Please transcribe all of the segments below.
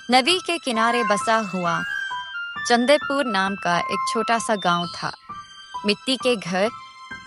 नदी के किनारे बसा हुआ चंद्रपुर नाम का एक छोटा सा गांव था। मिट्टी के घर,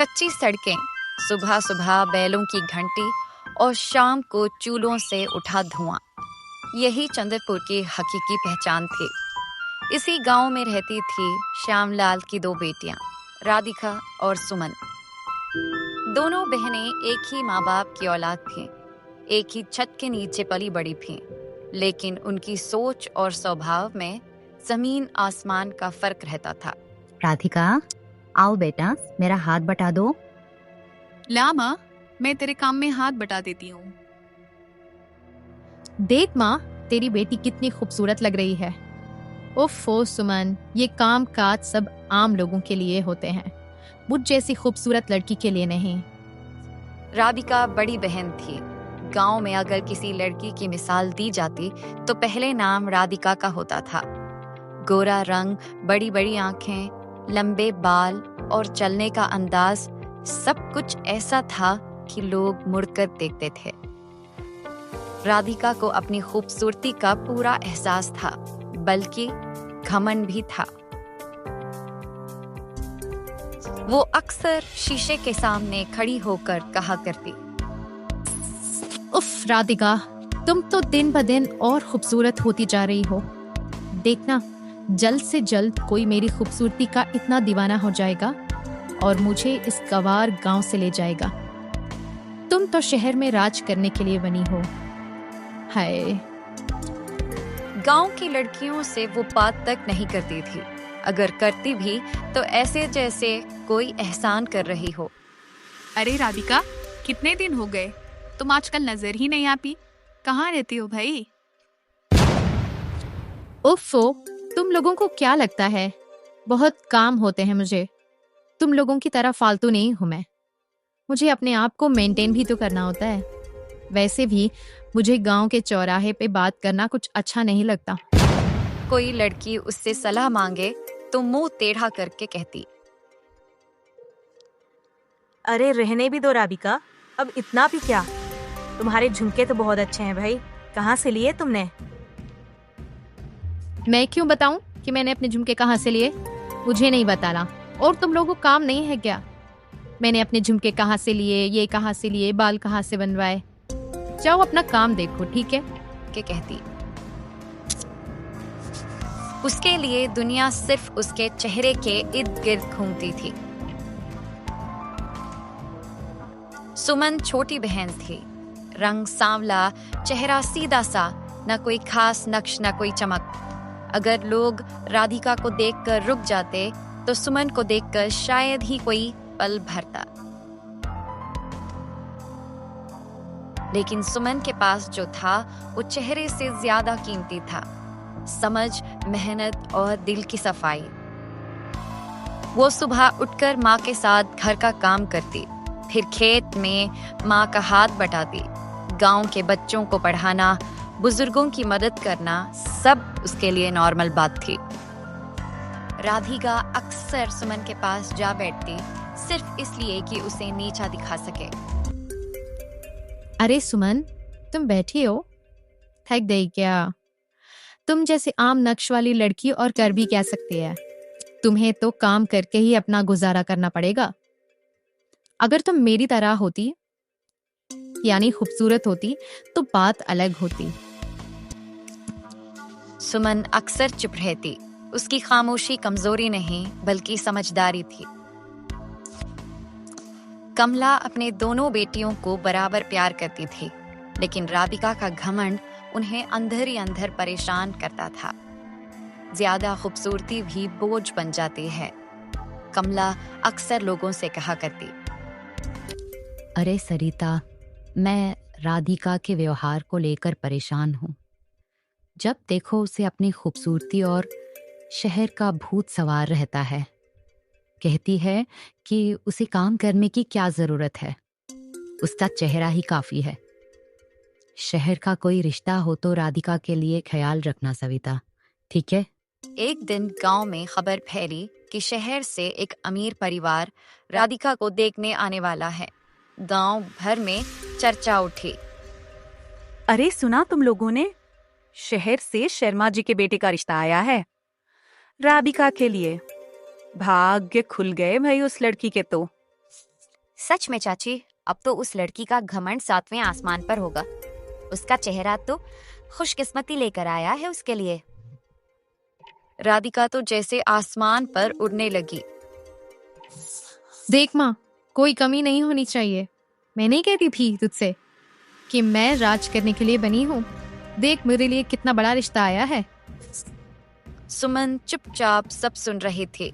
कच्ची सड़कें, सुबह सुबह बैलों की घंटी और शाम को चूल्हों से उठा धुआं, यही चंद्रपुर की हकीकी पहचान थी। इसी गांव में रहती थी श्यामलाल की दो बेटियां, राधिका और सुमन। दोनों बहनें एक ही माँ बाप की औलाद थीं, एक ही छत के नीचे पली बड़ी थीं, लेकिन उनकी सोच और स्वभाव में जमीन आसमान का फर्क रहता था। राधिका, आओ बेटा, मेरा हाथ बटा दो। ला माँ, मैं तेरे काम में हाथ बटा देती हूँ। देख माँ, तेरी बेटी कितनी खूबसूरत लग रही है। ओफो सुमन, ये काम काज सब आम लोगों के लिए होते हैं, मुझ जैसी खूबसूरत लड़की के लिए नहीं। राधिका बड़ी बहन थी। गांव में अगर किसी लड़की की मिसाल दी जाती तो पहले नाम राधिका का होता था। गोरा रंग, बड़ी बड़ी आंखें, लंबे बाल और चलने का अंदाज, सब कुछ ऐसा था कि लोग मुड़कर देखते थे। राधिका को अपनी खूबसूरती का पूरा एहसास था, बल्कि घमंड भी था। वो अक्सर शीशे के सामने खड़ी होकर कहा करती, उफ राधिका, तुम तो दिन ब दिन और खूबसूरत होती जा रही हो। देखना, जल्द से जल्द कोई मेरी खूबसूरती का इतना दीवाना हो जाएगा और मुझे इस गंवार गांव से ले जाएगा। तुम तो शहर में राज करने के लिए बनी हो। हाय। गांव की लड़कियों से वो बात तक नहीं करती थी। अगर करती भी तो ऐसे जैसे कोई एहसान कर रही हो। अरे राधिका, कितने दिन हो गए, तुम आजकल नजर ही नहीं आती। कहाँ रहती हो भाई? उफ़ो, तुम लोगों को क्या लगता है बहुत काम होते हैं मुझे? तुम लोगों की तरह फालतू नहीं हूं मैं। मुझे अपने आप को मेंटेन भी तो करना होता है। वैसे भी मुझे गांव के चौराहे पे बात करना कुछ अच्छा नहीं लगता। कोई लड़की उससे सलाह मांगे तो मुंह टेढ़ा करके कहती, अरे रहने भी दो राधिका, अब इतना भी क्या। तुम्हारे झुमके तो बहुत अच्छे हैं भाई, कहाँ से लिए तुमने? मैं क्यों बताऊं कि मैंने अपने झुमके कहाँ से लिए? मुझे नहीं बताना। और तुम लोगों को काम नहीं है क्या? मैंने अपने झुमके कहाँ से लिए, ये कहाँ से लिए, बाल कहाँ से बनवाए? जाओ अपना काम देखो, ठीक है? के कहती। उसके लिए दुनिया सिर्फ उसके चेहरे के इर्द गिर्द घूमती थी। सुमन छोटी बहन थी। रंग सांवला, चेहरा सीधा सा, न कोई खास नक्श न कोई चमक। अगर लोग राधिका को देखकर रुक जाते तो सुमन को देखकर शायद ही कोई पल भरता। लेकिन सुमन के पास जो था वो चेहरे से ज्यादा कीमती था। समझ, मेहनत और दिल की सफाई। वो सुबह उठकर माँ के साथ घर का काम करती, फिर खेत में माँ का हाथ बटाती। गांव के बच्चों को पढ़ाना, बुजुर्गों की मदद करना, सब उसके लिए नॉर्मल बात थी। राधिका अक्सर सुमन के पास जा बैठती, सिर्फ इसलिए कि उसे नीचा दिखा सके। अरे सुमन, तुम बैठी हो? थक गई क्या? तुम जैसे आम नक्श वाली लड़की और कर भी क्या सकती है? तुम्हें तो काम करके ही अपना गुजारा करना पड़ेगा। अगर तुम मेरी तरह होती, यानी खूबसूरत होती, तो बात अलग होती। सुमन अक्सर चुप रहती। उसकी खामोशी कमजोरी नहीं बल्कि समझदारी थी। कमला अपने दोनों बेटियों को बराबर प्यार करती थी, लेकिन राधिका का घमंड उन्हें अंदर ही अंदर परेशान करता था। ज्यादा खूबसूरती भी बोझ बन जाती है, कमला अक्सर लोगों से कहा करती। अरे सरिता, मैं राधिका के व्यवहार को लेकर परेशान हूँ। जब देखो उसे अपनी खूबसूरती और शहर का भूत सवार रहता है। कहती है कि उसे काम करने की क्या जरूरत है, उसका चेहरा ही काफी है। शहर का कोई रिश्ता हो तो राधिका के लिए ख्याल रखना सविता, ठीक है? एक दिन गांव में खबर फैली कि शहर से एक अमीर परिवार राधिका को देखने आने वाला है। गांव भर में चर्चा उठी। अरे सुना तुम लोगों ने? शहर से शर्मा जी के बेटे का रिश्ता आया है राधिका के लिए। भाग्य खुल गए भाई उस लड़की के तो। सच में चाची, अब तो उस लड़की का घमंड 7वें आसमान पर होगा। उसका चेहरा तो खुशकिस्मती लेकर आया है उसके लिए। राधिका तो जैसे आसमान पर उड़ने लगी। देख माँ, कोई कमी नहीं होनी चाहिए। मैं नहीं कहती थी तुझसे कि मैं राज करने के लिए बनी हूँ। देख मेरे लिए कितना बड़ा रिश्ता आया है। सुमन चुपचाप सब सुन रहे थे।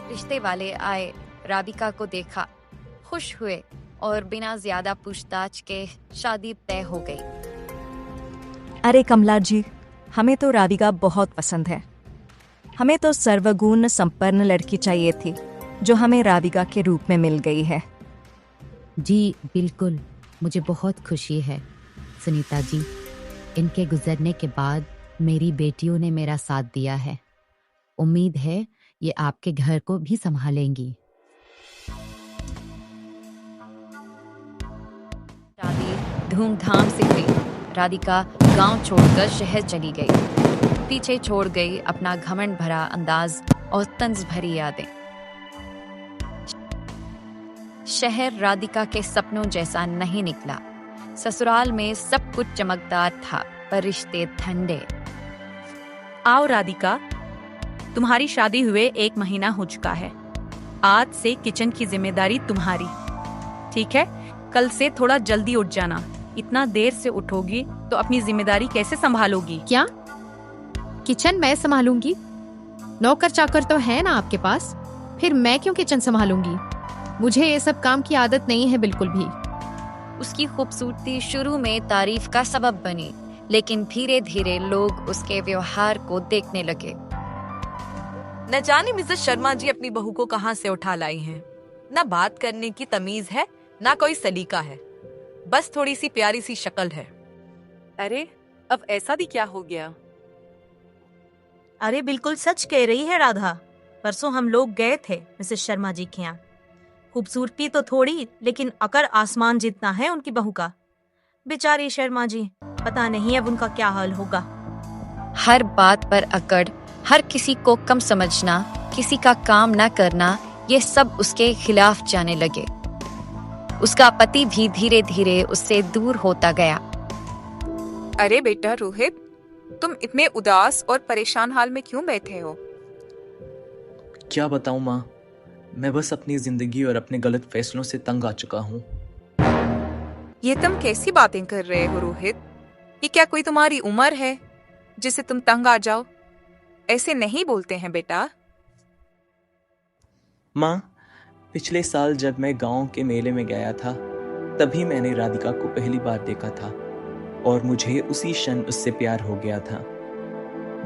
रिश्ते वाले आए, राधिका को देखा, खुश हुए और बिना ज्यादा पूछताछ के शादी तय हो गई। अरे कमला जी, हमें तो राधिका बहुत पसंद है। हमें तो सर्वगुण संपन्न लड़की चाहिए थी, जो हमें राधिका के रूप में मिल गई है। जी बिल्कुल, मुझे बहुत खुशी है सुनीता जी। इनके गुजरने के बाद मेरी बेटियों ने मेरा साथ दिया है। उम्मीद है ये आपके घर को भी संभालेंगी। शादी धूमधाम से हुई। राधिका गांव छोड़कर शहर चली गई। पीछे छोड़ गई अपना घमंड भरा अंदाज और तंज भरी यादें। शहर राधिका के सपनों जैसा नहीं निकला। ससुराल में सब कुछ चमकदार था, पर रिश्ते ठंडे। आओ राधिका, तुम्हारी शादी हुए 1 महीना हो चुका है। आज से किचन की जिम्मेदारी तुम्हारी, ठीक है? कल से थोड़ा जल्दी उठ जाना। इतना देर से उठोगी तो अपनी जिम्मेदारी कैसे संभालोगी? क्या किचन मैं संभालूंगी? नौकर चाकर तो है ना आपके पास, फिर मैं क्यों किचन संभालूंगी? मुझे ये सब काम की आदत नहीं है बिल्कुल भी। उसकी खूबसूरती शुरू में तारीफ का सबब बनी, लेकिन धीरे धीरे लोग उसके व्यवहार को देखने लगे। न जाने मिसेस शर्मा जी अपनी बहू को कहां से उठा लाई हैं। न बात करने की तमीज है, ना कोई सलीका है, बस थोड़ी सी प्यारी सी शक्ल है। अरे अब ऐसा भी क्या हो गया? अरे बिल्कुल सच कह रही है राधा। परसों हम लोग गए थे मिसेस शर्मा जी के यहाँ। खूबसूरती तो थोड़ी, लेकिन अकर आसमान जितना है उनकी बहू का। बेचारी शर्मा जी, पता नहीं अब उनका क्या हाल होगा। हर बात पर अकड़, हर किसी को कम समझना, किसी का काम न करना, ये सब उसके खिलाफ जाने लगे। उसका पति भी धीरे धीरे उससे दूर होता गया। अरे बेटा रोहित, तुम इतने उदास और परेशान हाल में क्यों बैठे हो? क्या बताऊं माँ, मैं बस अपनी जिंदगी और अपने गलत फैसलों से तंग आ चुका हूँ। ये तुम कैसी बातें कर रहे हो रोहित? ये क्या कोई तुम्हारी उम्र है जिससे तुम तंग आ जाओ? ऐसे नहीं बोलते हैं बेटा। माँ, पिछले साल जब मैं गांव के मेले में गया था, तभी मैंने राधिका को पहली बार देखा था और मुझे उसी क्षण उससे प्यार हो गया था।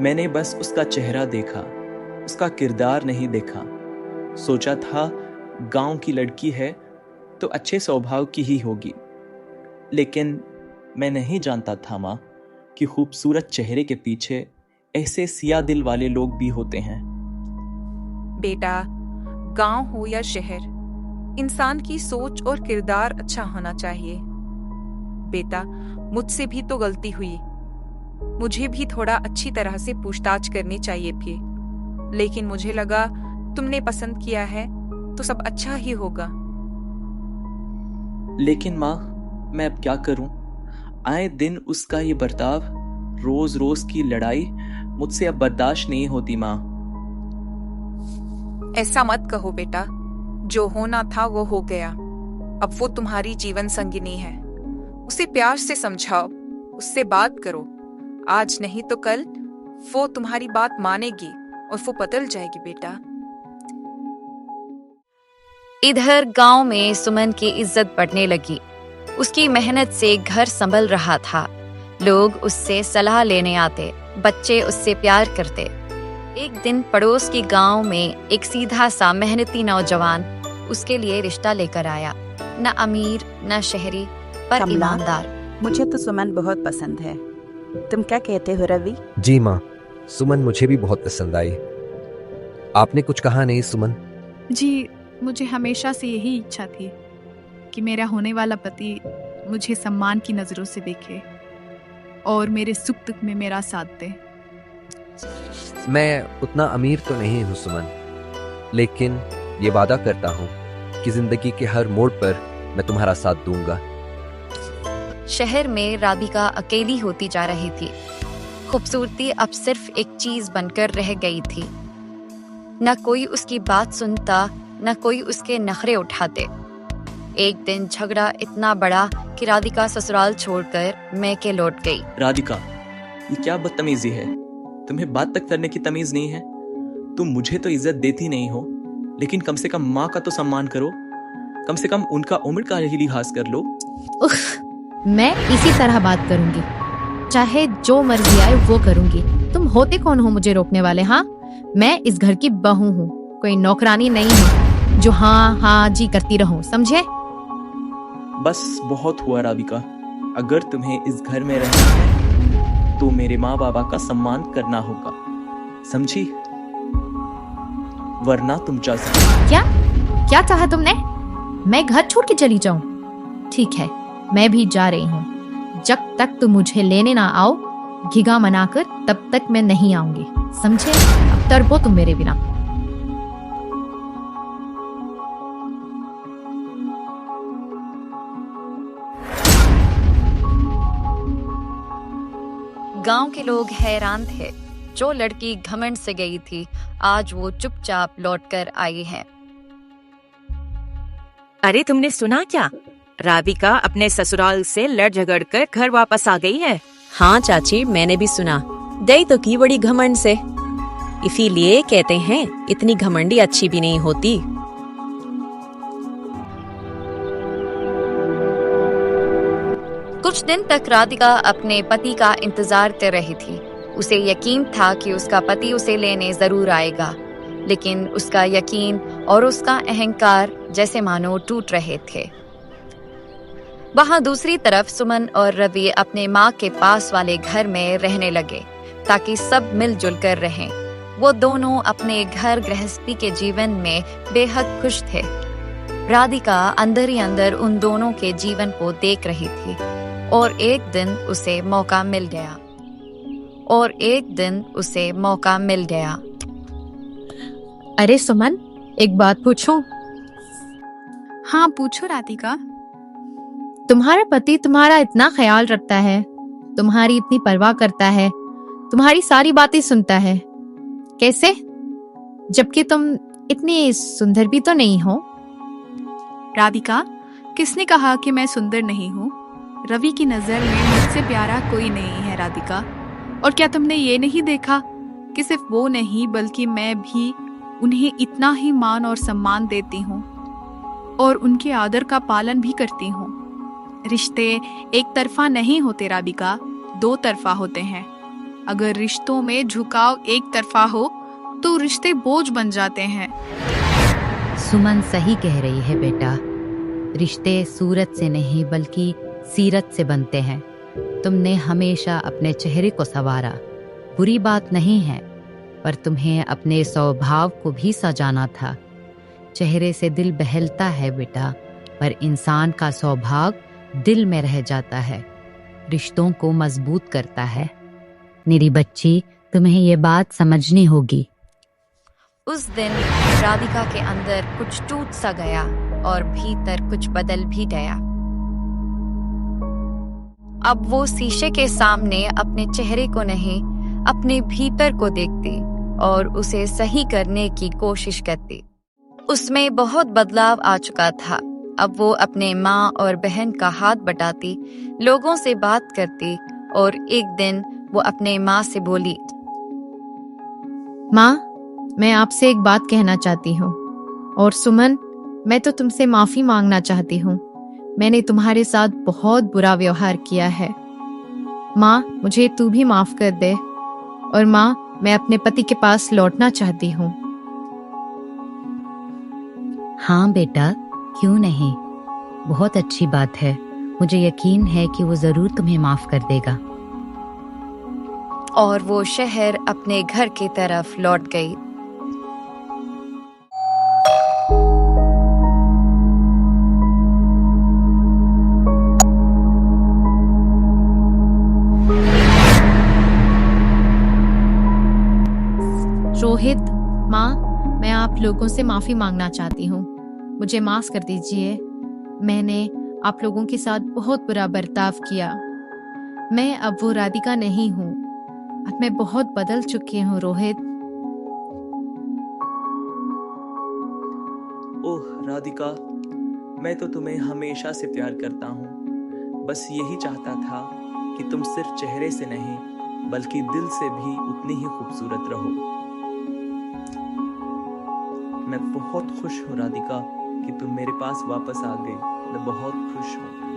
मैंने बस उसका चेहरा देखा, उसका किरदार नहीं देखा। सोचा था गांव की लड़की है तो अच्छे स्वभाव की ही होगी, लेकिन मैं नहीं जानता था माँ कि खूबसूरत चेहरे के पीछे ऐसे सिया दिल वाले लोग भी होते हैं। बेटा, गांव हो या शहर, इंसान की सोच और किरदार अच्छा होना चाहिए। बेटा, मुझसे भी तो गलती हुई। मुझे भी थोड़ा अच्छी तरह से पूछताछ करनी चाहिए थी, लेकिन मुझे लगा तुमने पसंद किया है तो सब अच्छा ही होगा। लेकिन माँ, मैं अब क्या करूं? आए दिन उसका ये बर्ताव, रोज रोज की लड़ाई मुझसे अब बर्दाश्त नहीं होती माँ। ऐसा मत कहो बेटा, जो होना था वो हो गया। अब वो तुम्हारी जीवन संगिनी है। उसे प्यार से समझाओ, उससे बात करो। आज नहीं तो कल वो तुम्हारी बात मानेगी और वो बदल जाएगी बेटा। इधर गांव में सुमन की इज्जत बढ़ने लगी। उसकी मेहनत से घर संभल रहा था। लोग उससे सलाह लेने आते, बच्चे उससे प्यार करते। एक दिन पड़ोस के गांव में एक सीधा सा मेहनती नौजवान उसके लिए रिश्ता लेकर आया। न अमीर न शहरी, पर कमला, ईमानदार। मुझे तो सुमन बहुत पसंद है। तुम क्या कहते हो रवि? जी माँ, सुमन मुझे भी बहुत पसंद आई। आपने कुछ कहा नहीं सुमन? जी, मुझे हमेशा से यही इच्छा थी कि मेरा होने वाला पति मुझे सम्मान की नजरों से देखे। और मेरे सुख दुख में मेरा साथ दे। मैं उतना अमीर तो नहीं हूँ सुमन, लेकिन ये वादा करता हूँ कि जिंदगी के हर मोड़ पर मैं तुम्हारा साथ दूंगा। शहर में राधिका अकेली होती जा रही थी। खूबसूरती अब सिर्फ एक चीज बनकर रह गई थी। न कोई उसकी बात सुनता, न कोई उसके नखरे उठाते। एक दिन झगड़ा इतना बड़ा कि राधिका ससुराल छोड़कर मैके लौट गई। राधिका, ये क्या बदतमीजी है? तुम्हें बात तक करने की तमीज नहीं है? तुम मुझे तो इज्जत देती नहीं हो, लेकिन कम से कम माँ का तो सम्मान करो। कम से कम उनका उम्र का ही लिहाज कर लो। मैं इसी तरह बात करूंगी, चाहे जो मर्जी आए वो करूंगी। तुम होते कौन हो मुझे रोकने वाले? हाँ, मैं इस घर की बहू हूँ, कोई नौकरानी नहीं हूँ जो हाँ हाँ जी करती रहूं, समझे? बस बहुत हुआ राधिका। अगर तुम्हें इस घर में रहना है तो मेरे माँ बाबा का सम्मान करना होगा, समझी? वरना तुम जा सकती। क्या चाहा तुमने? मैं घर छोड़ के चली जाऊं? ठीक है, मैं भी जा रही हूँ। जब तक तुम मुझे लेने ना आओ घिगा मनाकर, तब तक मैं नहीं आऊंगी, समझे? अब तड़पो तुम मेरे बिना। गांव के लोग हैरान थे। जो लड़की घमंड से गई थी, आज वो चुपचाप लौटकर आई है। अरे तुमने सुना क्या? राधिका अपने ससुराल से लड़ झगड़ कर घर वापस आ गई है। हाँ चाची, मैंने भी सुना। गई तो की बड़ी घमंड से। इसीलिए कहते हैं इतनी घमंडी अच्छी भी नहीं होती। कुछ दिन तक राधिका अपने पति का इंतजार कर रही थी। उसे यकीन था कि उसका पति उसे लेने जरूर आएगा, लेकिन उसका यकीन और उसका अहंकार जैसे मानो टूट रहे थे। वहां दूसरी तरफ सुमन और रवि अपने माँ के पास वाले घर में रहने लगे ताकि सब मिलजुल कर रहें। वो दोनों अपने घर गृहस्थी के जीवन में बेहद खुश थे। राधिका अंदर ही अंदर उन दोनों के जीवन को देख रही थी और एक दिन उसे मौका मिल गया। अरे सुमन, एक बात पूछूं? हाँ पूछो राधिका। तुम्हारा पति तुम्हारा इतना ख्याल रखता है, तुम्हारी इतनी परवाह करता है, तुम्हारी सारी बातें सुनता है, कैसे? जबकि तुम इतनी सुंदर भी तो नहीं हो। राधिका, किसने कहा कि मैं सुंदर नहीं हूँ? रवि की नजर में मुझसे प्यारा कोई नहीं है राधिका। और क्या तुमने ये नहीं देखा कि सिर्फ वो नहीं बल्कि मैं भी उन्हें इतना ही मान और सम्मान देती हूँ और उनके आदर का पालन भी करती हूँ। रिश्ते एक तरफा नहीं होते राधिका, दो तरफा होते हैं। अगर रिश्तों में झुकाव एक तरफा हो तो रिश्ते बोझ बन जाते हैं। सुमन सही कह रही है बेटा। रिश्ते सूरत से नहीं बल्कि सीरत से बनते हैं। तुमने हमेशा अपने चेहरे को संवारा, बुरी बात नहीं है, पर तुम्हें अपने स्वभाव को भी सजाना था। चेहरे से दिल बहलता है बेटा, पर इंसान का स्वभाव दिल में रह जाता है, रिश्तों को मजबूत करता है। मेरी बच्ची, तुम्हें ये बात समझनी होगी। उस दिन राधिका के अंदर कुछ टूट सा गया और भीतर कुछ बदल भी गया। अब वो शीशे के सामने अपने चेहरे को नहीं, अपने भीतर को देखती और उसे सही करने की कोशिश करती। उसमें बहुत बदलाव आ चुका था। अब वो अपने माँ और बहन का हाथ बटाती, लोगों से बात करती और एक दिन वो अपने माँ से बोली, माँ, मैं आपसे एक बात कहना चाहती हूँ। और सुमन, मैं तो तुमसे माफी मांगना चाहती हूँ। मैंने तुम्हारे साथ बहुत बुरा व्यवहार किया है। माँ, मुझे तू भी माफ कर दे। और माँ, मैं अपने पति के पास लौटना चाहती हूँ। हाँ बेटा, क्यों नहीं, बहुत अच्छी बात है। मुझे यकीन है कि वो जरूर तुम्हें माफ कर देगा। और वो शहर अपने घर की तरफ लौट गई। आप लोगों से माफी मांगना चाहती हूँ। मुझे माफ कर दीजिए। मैंने आप लोगों के साथ बहुत बुरा बर्ताव किया। मैं अब वो राधिका नहीं हूँ। अब मैं बहुत बदल चुकी हूँ रोहित। ओह राधिका, मैं तो तुम्हें हमेशा से प्यार करता हूँ। बस यही चाहता था कि तुम सिर्फ चेहरे से नहीं बल्कि दिल से भी उतनी ही खूबसूरत रहो। मैं बहुत खुश हूँ राधिका कि तुम मेरे पास वापस आ गई। मैं बहुत खुश हूँ।